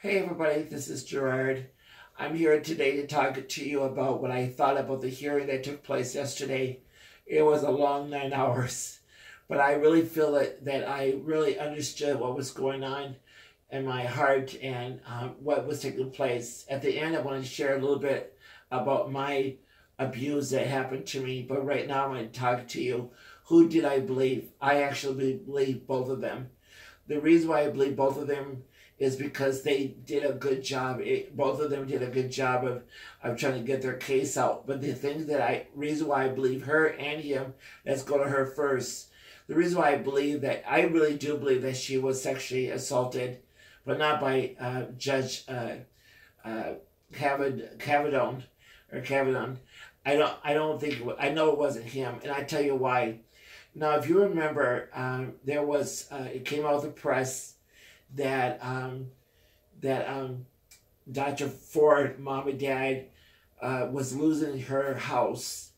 Hey everybody, this is Gerard. I'm here today to talk to you about what I thought about the hearing that took place yesterday. It was a long 9 hours, but I really feel that I really understood what was going on in my heart and what was taking place. At the end, I want to share a little bit about my abuse that happened to me, but right now I'm going to talk to you. Who did I believe? I actually believe both of them. The reason why I believe both of them is because they did a good job. Both of them did a good job of trying to get their case out. But the thing reason why I believe her and him, let's go to her first. The reason why I really do believe that she was sexually assaulted, but not by Judge Kavanaugh or Kavanaugh. I don't think I know it wasn't him, and I tell you why. Now, if you remember, it came out of the press that Dr. Ford, mom and dad, was losing her house,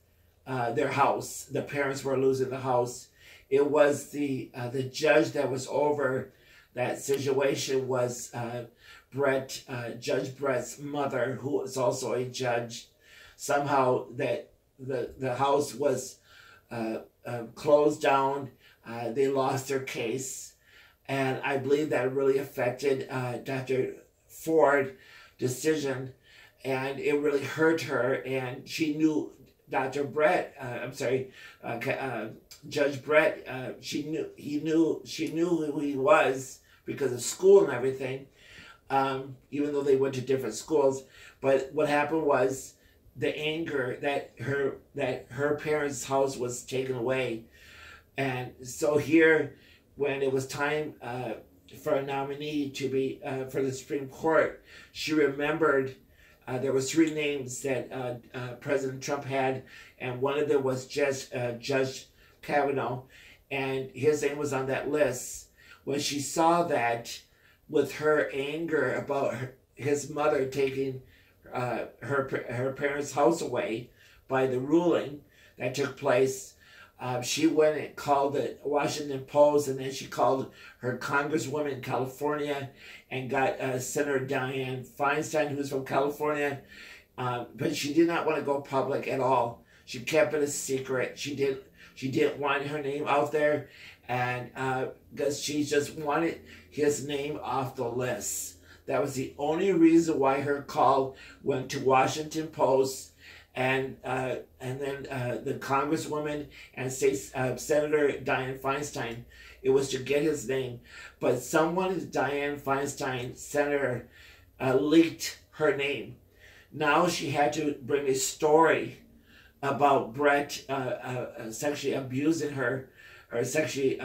their house. The parents were losing the house. It was the judge that was over that situation was Judge Brett's mother, who was also a judge. Somehow that the house was closed down. They lost their case. And I believe that really affected Dr. Ford's decision, and it really hurt her. And she knew Dr. Brett. Judge Brett. She knew who he was because of school and everything. Even though they went to different schools, but what happened was the anger that her parents' house was taken away, and so here, when it was time for a nominee to be for the Supreme Court, she remembered there was 3 names that President Trump had, and one of them was Judge Kavanaugh, and his name was on that list. When she saw that, with her anger about his mother taking her parents' house away by the ruling that took place, she went and called the Washington Post, and then she called her congresswoman in California and got Senator Dianne Feinstein, who's from California, but she did not want to go public at all. She kept it a secret. She didn't want her name out there, and because she just wanted his name off the list. That was the only reason why her call went to Washington Post. And then the Congresswoman and Senator Dianne Feinstein, it was to get his name. But someone, Dianne Feinstein, Senator, leaked her name. Now she had to bring a story about Brett sexually abusing her or sexually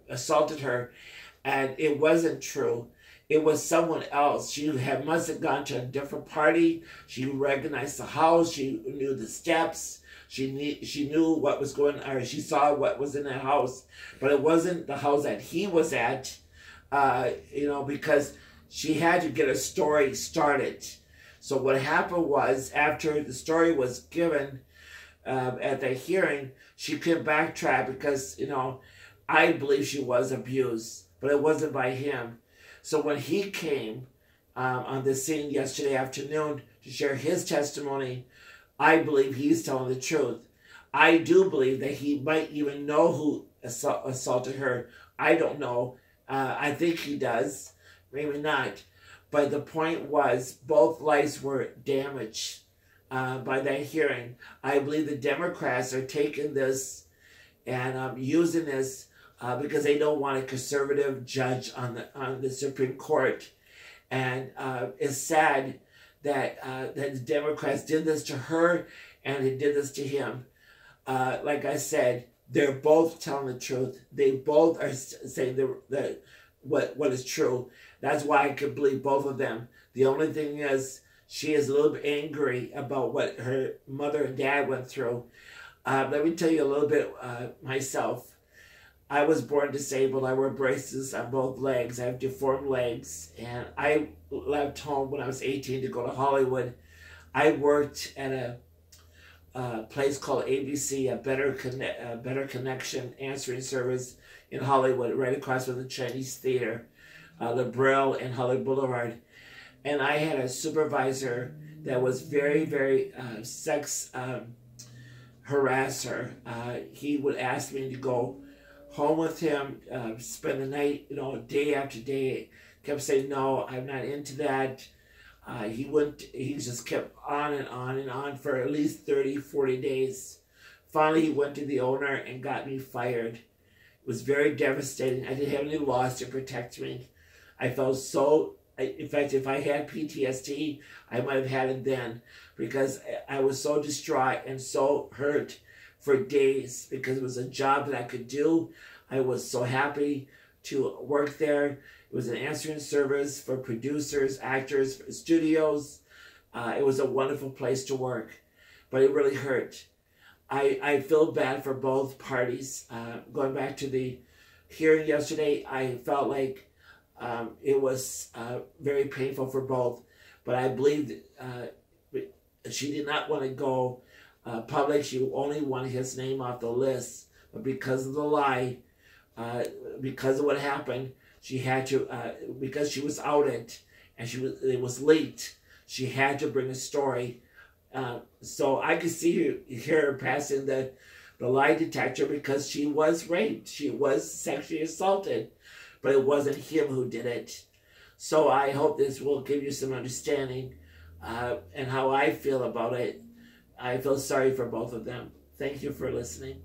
assaulted her. And it wasn't true. It was someone else. She must have gone to a different party. She recognized the house. She knew the steps. She knew what was going on. Or she saw what was in that house. But it wasn't the house that he was at, because she had to get a story started. So what happened was, after the story was given at the hearing, she could backtrack because, I believe she was abused. But it wasn't by him. So when he came on the scene yesterday afternoon to share his testimony, I believe he's telling the truth. I do believe that he might even know who assaulted her. I don't know. I think he does. Maybe not. But the point was, both lives were damaged by that hearing. I believe the Democrats are taking this and using this because they don't want a conservative judge on the Supreme Court. And it's sad that the Democrats did this to her and they did this to him. Like I said, they're both telling the truth. They both are saying what is true. That's why I could believe both of them. The only thing is, she is a little bit angry about what her mother and dad went through. Let me tell you a little bit myself. I was born disabled. I wear braces on both legs. I have deformed legs. And I left home when I was 18 to go to Hollywood. I worked at a place called ABC, a Better Connection answering service in Hollywood, right across from the Chinese Theater. LaBrille and Hollywood Boulevard. And I had a supervisor that was very, very sex harasser. He would ask me to go home with him, spend the night, day after day. Kept saying, no, I'm not into that. He just kept on and on and on for at least 30, 40 days. Finally, he went to the owner and got me fired. It was very devastating. I didn't have any laws to protect me. I felt so, in fact, if I had PTSD, I might have had it then, because I was so distraught and so hurt for days, because it was a job that I could do. I was so happy to work there. It was an answering service for producers, actors, for studios. It was a wonderful place to work, but it really hurt. I feel bad for both parties. Going back to the hearing yesterday, I felt like it was very painful for both, but I believe she did not want to go public. She only wanted his name off the list, but because of the lie, because of what happened, she had to, because she was outed and it was leaked, she had to bring a story. So I could see her passing the lie detector, because she was raped. She was sexually assaulted, but it wasn't him who did it. So I hope this will give you some understanding and how I feel about it. I feel sorry for both of them. Thank you for listening.